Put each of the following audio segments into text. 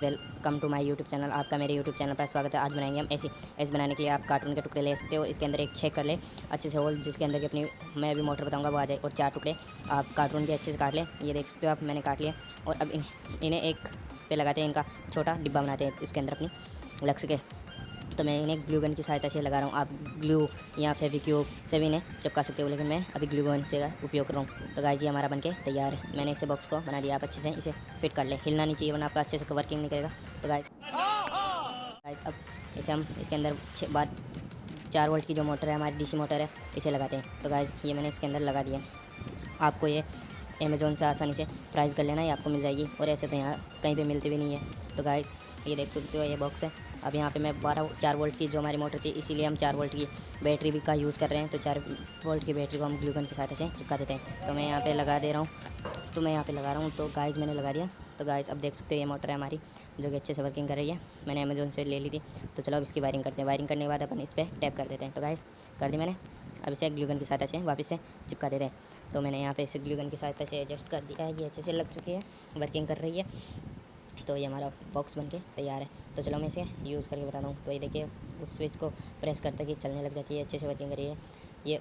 Welcome to my YouTube channel. आपका मेरे YouTube channel पर स्वागत है। आज बनाएंगे हम ऐसे बनाने के लिए आप कार्टून के टुकड़े ले सकते हो। इसके अंदर एक छेद कर ले अच्छे से होल, जिसके अंदर की अपनी मैं अभी मोटर बताऊंगा वो आ जाए, और 4 टुकड़े आप कार्टून के अच्छे से काट लें। ये देख सकते हो आप, मैंने काट लिया। और अब इन्हें एक पे लगाते हैं, इनका छोटा डिब्बा बनाते हैं इसके अंदर अपनी लग सके। तो मैं इन्हें ग्लू गन की सहायता से लगा रहा हूँ। आप ग्लू या फेविक्यूब से भी इन्हें चिपका सकते हो, लेकिन मैं अभी ग्लू गन से उपयोग कर रहा हूँ। तो गाइस ये हमारा बनके तैयार है। मैंने इसे बॉक्स को बना दिया। आप अच्छे से इसे फिट कर ले, हिलना नहीं चाहिए वरना आपका अच्छे से वर्किंग नहीं करेगा। तो गाइस अब इसे हम इसके अंदर बाद 4 वोल्ट की जो मोटर है हमारी डीसी मोटर है, इसे लगाते हैं। तो गाइस ये मैंने इसके अंदर लगा दिया। आपको ये अमेज़ोन से आसानी से प्राइस कर लेना, ये आपको मिल जाएगी, और ऐसे तो यहाँ कहीं पे मिलती भी नहीं है। तो गाइस ये देख सकते हो ये बॉक्स है। अब यहाँ पे मैं 4 वोल्ट की जो हमारी मोटर थी, इसीलिए हम 4 वोल्ट की बैटरी भी का यूज़ कर रहे हैं। तो 4 वोल्ट की बैटरी को हम ग्लू गन की सहायता से चिपका देते हैं। तो मैं यहाँ पे लगा दे रहा हूँ। तो मैं यहाँ पे लगा रहा हूँ। तो गाइस मैंने लगा दिया। तो गाइस अब देख सकते हो ये मोटर है हमारी, जो कि अच्छे से वर्किंग कर रही है। मैंने अमेज़ोन से ले ली थी। तो चलो अब इसकी वायरिंग करते हैं। वायरिंग करने के बाद अपन इस पर टैप कर देते हैं। तो गाइस कर दी मैंने। अब इसे ग्लू गन की सहायता से वापस से चिपका देते हैं। तो मैंने यहाँ पे इसे ग्लू गन की सहायता से एडजस्ट कर दिया है। ये अच्छे से लग चुकी है, वर्किंग कर रही है। तो ये हमारा बॉक्स बनके तैयार है। तो चलो मैं इसे यूज़ करके बताता हूँ। तो ये देखिए, उस स्विच को प्रेस करते कि चलने लग जाती है, अच्छे से वर्किंग कर रही है ये।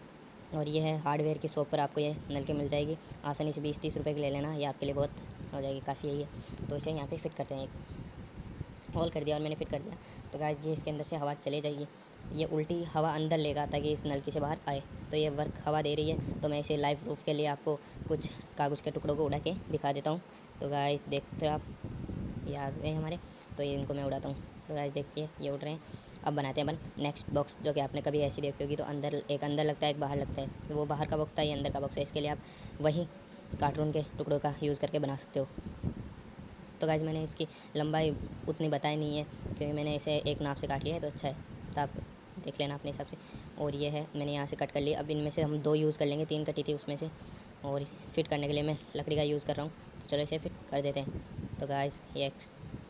और ये है हार्डवेयर की शॉप पर आपको ये नल के मिल जाएगी आसानी से। 20-30 रुपये की ले लेना, ये आपके लिए बहुत हो जाएगी, काफ़ी है ये। तो इसे यहाँ पे फिट करते हैं, एक होल कर दिया और मैंने फिट कर दिया। तो गाइस ये इसके अंदर से हवा चले जाएगी, ये उल्टी हवा अंदर लेगा ताकि इस नलकी से बाहर आए। तो ये वर्क हवा दे रही है। तो मैं इसे लाइव प्रूफ के लिए आपको कुछ कागज़ के टुकड़ों को उड़ा के दिखा देता हूँ। तो गाइस देखते हो आप, ये आ गए हमारे। तो ये इनको मैं उड़ाता हूँ। तो गाइस देखिए ये उड़ रहे हैं। अब बनाते हैं अपन नेक्स्ट बॉक्स, जो कि आपने कभी ऐसी देखी होगी। तो एक अंदर लगता है, एक बाहर लगता है। तो वो बाहर का बॉक्स था, ये अंदर का बॉक्स है। इसके लिए आप वही कार्टून के टुकड़ों का यूज़ करके बना सकते हो। तो गाइस मैंने इसकी लंबाई उतनी बताई नहीं है, क्योंकि मैंने इसे एक नाप से काट लिया है। तो अच्छा है, तो आप देख लेना अपने हिसाब से। और ये है, मैंने यहाँ से कट कर लिया। अब इनमें से हम 2 यूज़ कर लेंगे, 3 कटी थी उसमें से। और फिट करने के लिए मैं लकड़ी का यूज़ कर रहा हूँ। तो चलो इसे फिट कर देते हैं। तो गाइस ये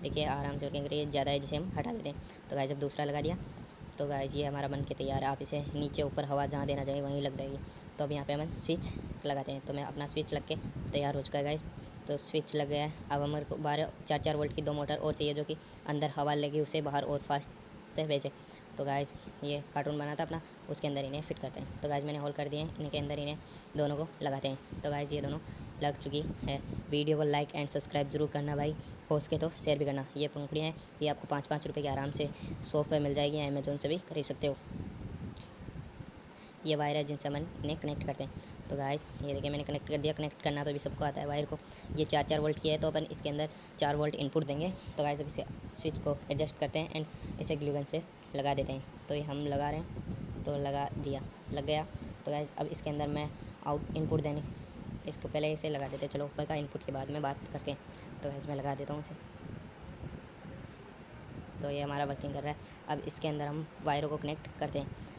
देखिए आराम से वर्किंग करिए, ज़्यादा है जिसे हम हटा देते हैं। तो गाइस अब दूसरा लगा दिया। तो गाइस ये हमारा बन के तैयार है। आप इसे नीचे ऊपर हवा जहाँ देना चाहिए वहीं लग जाएगी। तो अब यहाँ पे हम स्विच लगाते हैं। तो मैं अपना स्विच लग के तैयार हो चुका है गाइस। तो स्विच लग गया है। अब हमारे को 4 वोल्ट की 2 मोटर और चाहिए, जो कि अंदर हवा लगी उसे बाहर और फास्ट से भेजे। तो गाइस ये कार्टून बना था अपना, उसके अंदर इन्हें फिट करते हैं। तो गाइस मैंने होल कर दिए हैं, इनके अंदर इन्हें दोनों को लगाते हैं। तो गाइस ये दोनों लग चुकी है। वीडियो को लाइक एंड सब्सक्राइब जरूर करना भाई, हो सके तो शेयर भी करना। ये पंखुड़ियाँ हैं, ये आपको 5-5 रुपये की आराम से शॉप पर मिल जाएगी, अमेज़ोन से भी खरीद सकते हो। ये वायर है जिनसे हम इन्हें कनेक्ट करते हैं। तो गाइस ये देखिए मैंने कनेक्ट कर दिया। कनेक्ट करना तो अभी सबको आता है वायर को। ये 4-4 वोल्ट की है, तो अपन इसके अंदर 4 वोल्ट इनपुट देंगे। तो गाइस अब इसे स्विच को एडजस्ट करते हैं एंड इसे ग्लू गन से लगा देते हैं। तो ये हम लगा रहे हैं, तो लगा दिया, लग गया। तो गाइस अब इसके अंदर मैं आउट इनपुट देने, इसको पहले इसे लगा देते हैं। चलो ऊपर का इनपुट के बाद में बात करते हैं। तो गाइस मैं लगा देता हूँ इसे। तो ये हमारा वर्किंग कर रहा है। अब इसके अंदर हम वायरों को कनेक्ट करते हैं।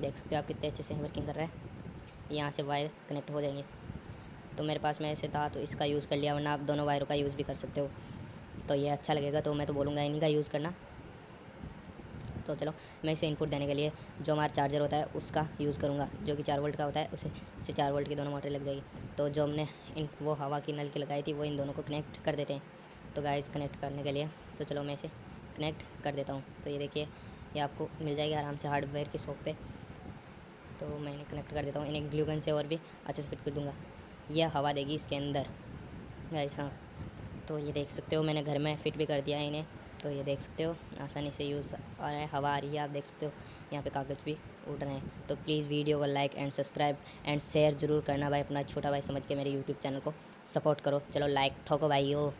देख सकते हो आप कितने अच्छे से वर्किंग कर रहा है। यहाँ से वायर कनेक्ट हो जाएंगे। तो मेरे पास में ऐसे था तो इसका यूज़ कर लिया, वरना आप दोनों वायरों का यूज़ भी कर सकते हो। तो ये अच्छा लगेगा, तो मैं तो बोलूँगा इन्हीं का यूज़ करना। तो चलो मैं इसे इनपुट देने के लिए जो हमारा चार्जर होता है उसका यूज़ करूँगा, जो कि 4 वोल्ट का होता है। उससे 4 वोल्ट की दोनों मोटर लग जाएगी। तो जो हमने वो हवा की नल की लगाई थी, वो इन दोनों को कनेक्ट कर देते हैं। तो गाइस कनेक्ट करने के लिए तो चलो मैं इसे कनेक्ट कर देता हूँ। तो ये देखिए ये आपको मिल जाएगी आराम से हार्डवेयर की शॉप पे। तो मैं इन्हें कनेक्ट कर देता हूँ। इन्हें ग्लू गन से और भी अच्छे से फिट कर दूँगा। यह हवा देगी इसके अंदर गाइस। हाँ, तो ये देख सकते हो मैंने घर में फिट भी कर दिया है इन्हें। तो ये देख सकते हो आसानी से यूज़ आ रहा है, हवा आ रही है, आप देख सकते हो। यहाँ पे कागज़ भी उड़ रहे हैं। तो प्लीज़ वीडियो को like and subscribe and share ज़रूर करना भाई, अपना छोटा भाई समझ के मेरे यूट्यूब चैनल को सपोर्ट करो। चलो लाइक ठोको भाई हो।